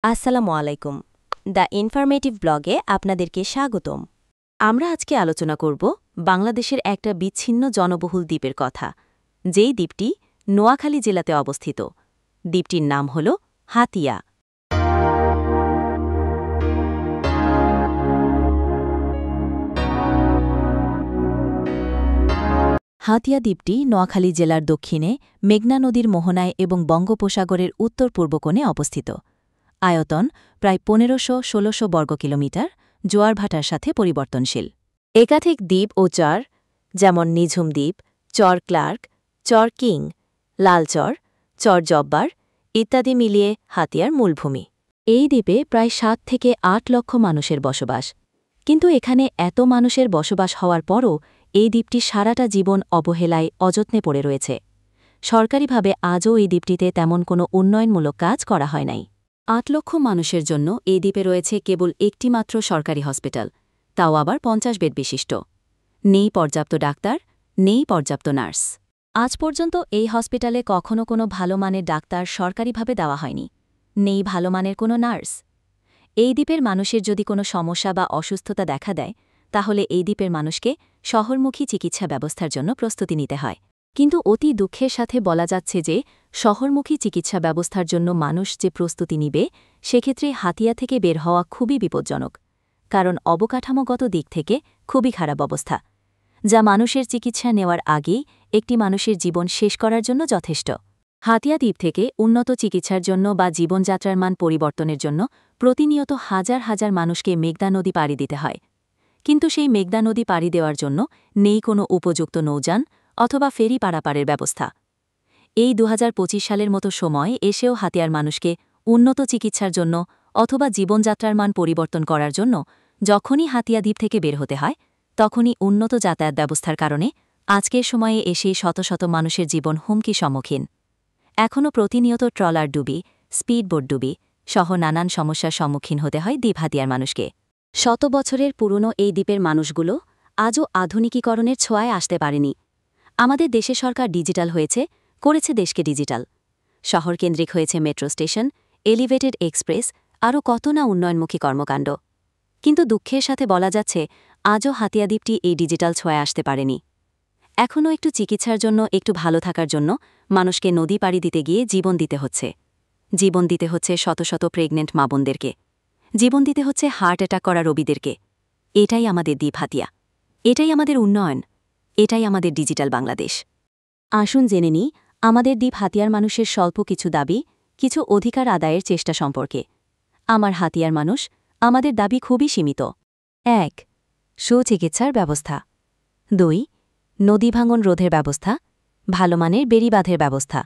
আসসালামু আলাইকুম। The informative ব্লগে আপনাদেরকে স্বাগতম। আমরা আজকে আলোচনা করব বাংলাদেশের একটা বিচ্ছিন্ন জনবহুল দ্বীপের কথা, যেই দ্বীপটি নোয়াখালী জেলাতে অবস্থিত। দ্বীপটির নাম হল হাতিয়া। হাতিয়া দ্বীপটি নোয়াখালী জেলার দক্ষিণে মেঘনা নদীর মোহনায় এবং বঙ্গোপসাগরের উত্তর পূর্ব কোণে অবস্থিত। আয়তন প্রায় ১৫০০-১৬০০ বর্গ কিলোমিটার, জোয়ারভাটার সাথে পরিবর্তনশীল। একাধিক দ্বীপ ও চর, যেমন নিঝুম দ্বীপ, চর ক্লার্ক, চর কিং, লালচর, চর জব্বার ইত্যাদি মিলিয়ে হাতিয়ার মূলভূমি। এই দ্বীপে প্রায় ৭ থেকে ৮ লক্ষ মানুষের বসবাস। কিন্তু এখানে এত মানুষের বসবাস হওয়ার পরও এই দ্বীপটি সারাটা জীবন অবহেলায় অযত্নে পড়ে রয়েছে। সরকারিভাবে আজও এই দ্বীপটিতে তেমন কোনো উন্নয়নমূলক কাজ করা হয় নাই। ৮ লক্ষ মানুষের জন্য এই দ্বীপে রয়েছে কেবল একটিমাত্র সরকারি হসপিটাল, তাও আবার ৫০ বেড বিশিষ্ট। নেই পর্যাপ্ত ডাক্তার, নেই পর্যাপ্ত নার্স। আজ পর্যন্ত এই হসপিটালে কখনো কোনো ভালো মানের ডাক্তার সরকারিভাবে দেওয়া হয়নি। নেই ভালো মানের কোনো নার্স। এই দ্বীপের মানুষের যদি কোনো সমস্যা বা অসুস্থতা দেখা দেয়, তাহলে এই দ্বীপের মানুষকে শহরমুখী চিকিৎসা ব্যবস্থার জন্য প্রস্তুতি নিতে হয়। কিন্তু অতি দুঃখের সাথে বলা যাচ্ছে যে শহরমুখী চিকিৎসা ব্যবস্থার জন্য মানুষ যে প্রস্তুতি নিবে, সেক্ষেত্রে হাতিয়া থেকে বের হওয়া খুবই বিপজ্জনক। কারণ অবকাঠামোগত দিক থেকে খুবই খারাপ অবস্থা, যা মানুষের চিকিৎসা নেওয়ার আগেই একটি মানুষের জীবন শেষ করার জন্য যথেষ্ট। হাতিয়া দ্বীপ থেকে উন্নত চিকিৎসার জন্য বা জীবনযাত্রার মান পরিবর্তনের জন্য প্রতিনিয়ত হাজার হাজার মানুষকে মেঘনা নদী পাড়ি দিতে হয়। কিন্তু সেই মেঘনা নদী পাড়ি দেওয়ার জন্য নেই কোনো উপযুক্ত নৌযান অথবা ফেরি পারাপারের ব্যবস্থা। এই ২০২৫ সালের মতো সময় এসেও হাতিয়ার মানুষকে উন্নত চিকিৎসার জন্য অথবা জীবনযাত্রার মান পরিবর্তন করার জন্য যখনই হাতিয়া দ্বীপ থেকে বের হতে হয়, তখনই উন্নত যাতায়াত ব্যবস্থার কারণে আজকের সময়ে এসে শত শত মানুষের জীবন হুমকি সম্মুখীন। এখনও প্রতিনিয়ত ট্রলার ডুবি, স্পিডবোট ডুবি সহ নানান সমস্যার সম্মুখীন হতে হয় দ্বীপ হাতিয়ার মানুষকে। শত বছরের পুরনো এই দ্বীপের মানুষগুলো আজও আধুনিকীকরণের ছোঁয়ায় আসতে পারেনি। আমাদের দেশে সরকার ডিজিটাল হয়েছে, করেছে দেশকে ডিজিটাল। শহরকেন্দ্রিক হয়েছে মেট্রো স্টেশন, এলিভেটেড এক্সপ্রেস, আরও কত না উন্নয়নমুখী কর্মকাণ্ড। কিন্তু দুঃখের সাথে বলা যাচ্ছে আজও হাতিয়া দ্বীপটি এই ডিজিটাল ছোঁয়ায় আসতে পারেনি। এখনও একটু চিকিৎসার জন্য, একটু ভালো থাকার জন্য মানুষকে নদী পাড়ি দিতে গিয়ে জীবন দিতে হচ্ছে। জীবন দিতে হচ্ছে শত শত প্রেগনেন্ট মা বোনদেরকে। জীবন দিতে হচ্ছে হার্ট অ্যাটাক করা রোগীদেরকে। এটাই আমাদের দ্বীপ হাতিয়া, এটাই আমাদের উন্নয়ন, এটাই আমাদের ডিজিটাল বাংলাদেশ। আসুন জেনে নিই আমাদের দ্বীপ হাতিয়ার মানুষের স্বল্প কিছু দাবি, কিছু অধিকার আদায়ের চেষ্টা সম্পর্কে। আমার হাতিয়ার মানুষ, আমাদের দাবি খুবই সীমিত। ১. সুচিকিৎসার ব্যবস্থা। ২. নদী ভাঙন রোধের ব্যবস্থা, ভালো মানের বেড়িবাঁধের ব্যবস্থা।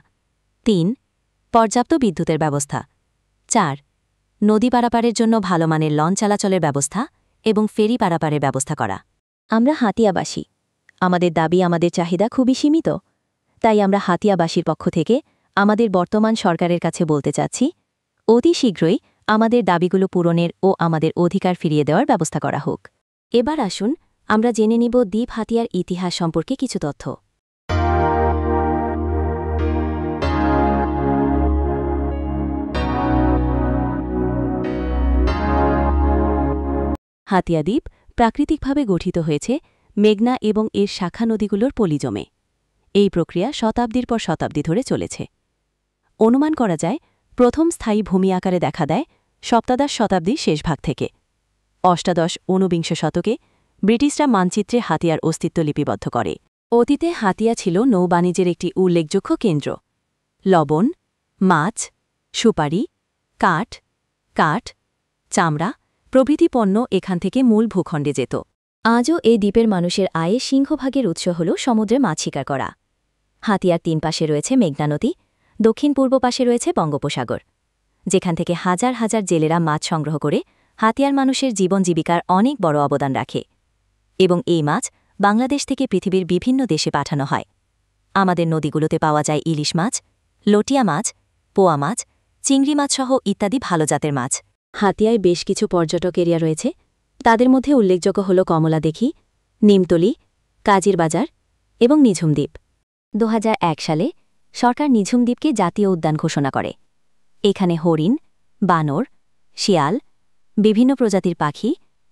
৩. পর্যাপ্ত বিদ্যুতের ব্যবস্থা। ৪. নদী পারাপারের জন্য ভালো মানের লঞ্চ চলাচলের ব্যবস্থা এবং ফেরি পারাপারের ব্যবস্থা করা। আমরা হাতিয়াবাসী, আমাদের দাবি, আমাদের চাহিদা খুবই সীমিত। তাই আমরা হাতিয়াবাসীর পক্ষ থেকে আমাদের বর্তমান সরকারের কাছে বলতে চাচ্ছি, অতি শীঘ্রই আমাদের দাবিগুলো পূরণের ও আমাদের অধিকার ফিরিয়ে দেওয়ার ব্যবস্থা করা হোক। এবার আসুন আমরা জেনে নিব দ্বীপ হাতিয়ার ইতিহাস সম্পর্কে কিছু তথ্য। হাতিয়া দ্বীপ প্রাকৃতিকভাবে গঠিত হয়েছে মেঘনা এবং এর শাখা নদীগুলোর পলিজমে। এই প্রক্রিয়া শতাব্দীর পর শতাব্দী ধরে চলেছে। অনুমান করা যায় প্রথম স্থায়ী ভূমি আকারে দেখা দেয় সপ্তদশ শতাব্দীর শেষভাগ থেকে। অষ্টাদশ-ঊনবিংশ শতকে ব্রিটিশরা মানচিত্রে হাতিয়ার অস্তিত্ব লিপিবদ্ধ করে। অতীতে হাতিয়া ছিল নৌবাণিজ্যের একটি উল্লেখযোগ্য কেন্দ্র। লবণ, মাছ, সুপারি, কাঠ, চামড়া প্রভৃতি পণ্য এখান থেকে মূল ভূখণ্ডে যেত। আজও এই দ্বীপের মানুষের আয়ে সিংহভাগের উৎস হল সমুদ্রে মাছ শিকার করা। হাতিয়ার ৩ পাশে রয়েছে মেঘনা নদী, দক্ষিণ পূর্ব পাশে রয়েছে বঙ্গোপসাগর, যেখান থেকে হাজার হাজার জেলেরা মাছ সংগ্রহ করে হাতিয়ার মানুষের জীবন জীবিকার অনেক বড় অবদান রাখে। এবং এই মাছ বাংলাদেশ থেকে পৃথিবীর বিভিন্ন দেশে পাঠানো হয়। আমাদের নদীগুলোতে পাওয়া যায় ইলিশ মাছ, লটিয়া মাছ, পোয়া মাছ, চিংড়ি মাছসহ ইত্যাদি ভালো জাতের মাছ। হাতিয়ায় বেশ কিছু পর্যটক এরিয়া রয়েছে। তাদের মধ্যে উল্লেখযোগ্য হল কমলাদেখি, নিমতলি, কাজির বাজার এবং নিঝুম দ্বীপ। ২০০১ সালে সরকার নিঝুম দ্বীপকে জাতীয় উদ্যান ঘোষণা করে। এখানে হরিণ, বানর, শিয়াল বিভিন্ন প্রজাতির পাখি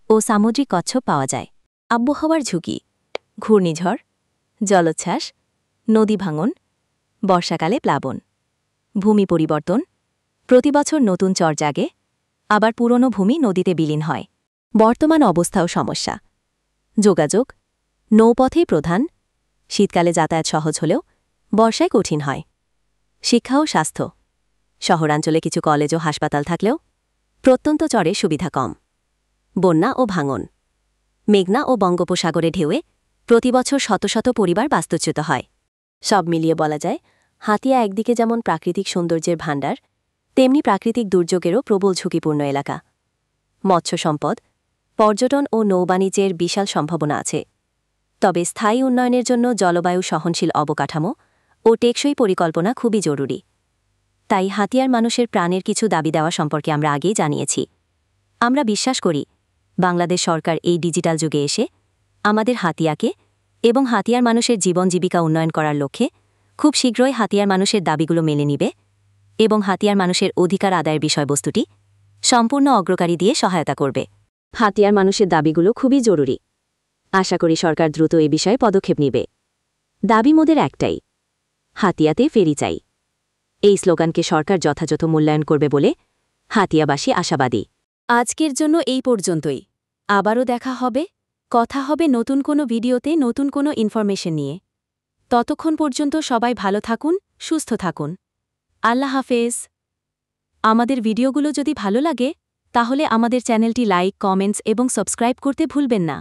ও সামুদ্রিক কচ্ছপ পাওয়া যায়। আবহাওয়ার ঝুঁকি: ঘূর্ণিঝড়, জলোচ্ছ্বাস, নদী ভাঙন, বর্ষাকালে প্লাবন। ভূমি পরিবর্তন: প্রতিবছর নতুন চর জাগে, আবার পুরনো ভূমি নদীতে বিলীন হয়। বর্তমান অবস্থা ও সমস্যা: যোগাযোগ: নৌপথেই প্রধান, শীতকালে যাতায়াত সহজ হলেও বর্ষায় কঠিন হয়। শিক্ষা ও স্বাস্থ্য: শহরাঞ্চলে কিছু কলেজ ও হাসপাতাল থাকলেও প্রত্যন্ত চরে সুবিধা কম। বন্যা ও ভাঙন: মেঘনা ও বঙ্গোপসাগরে ঢেউয়ে প্রতিবছর শত শত পরিবার বাস্তুচ্যুত হয়। সব মিলিয়ে বলা যায়, হাতিয়া একদিকে যেমন প্রাকৃতিক সৌন্দর্যের ভাণ্ডার, তেমনি প্রাকৃতিক দুর্যোগেরও প্রবল ঝুঁকিপূর্ণ এলাকা। মৎস্য সম্পদ, পর্যটন ও নৌবাণিজ্যের বিশাল সম্ভাবনা আছে। তবে স্থায়ী উন্নয়নের জন্য জলবায়ু সহনশীল অবকাঠামো ও টেকসই পরিকল্পনা খুবই জরুরি। তাই হাতিয়ার মানুষের প্রাণের কিছু দাবি দেওয়া সম্পর্কে আমরা আগেই জানিয়েছি। আমরা বিশ্বাস করি, বাংলাদেশ সরকার এই ডিজিটাল যুগে এসে আমাদের হাতিয়াকে এবং হাতিয়ার মানুষের জীবন জীবিকা উন্নয়ন করার লক্ষ্যে খুব শীঘ্রই হাতিয়ার মানুষের দাবিগুলো মেনে নিবে এবং হাতিয়ার মানুষের অধিকার আদায়ের বিষয়বস্তুটি সম্পূর্ণ অগ্রগারী দিয়ে সহায়তা করবে। হাতিয়ার মানুষের দাবিগুলো খুবই জরুরি। আশা করি সরকার দ্রুত এ বিষয়ে পদক্ষেপ নেবে। দাবি মোদের একটাই, হাতিয়াতে ফেরি চাই। এই স্লোগানকে সরকার যথাযথ মূল্যায়ন করবে বলে হাতিয়াবাসী আশাবাদী। আজকের জন্য এই পর্যন্তই। আবারও দেখা হবে, কথা হবে নতুন কোনো ভিডিওতে নতুন কোনো ইনফরমেশন নিয়ে। ততক্ষণ পর্যন্ত সবাই ভালো থাকুন, সুস্থ থাকুন। আল্লাহ হাফেজ। আমাদের ভিডিওগুলো যদি ভালো লাগে তাহলে আমাদের চ্যানেলটি লাইক, কমেন্টস এবং সাবস্ক্রাইব করতে ভুলবেন না।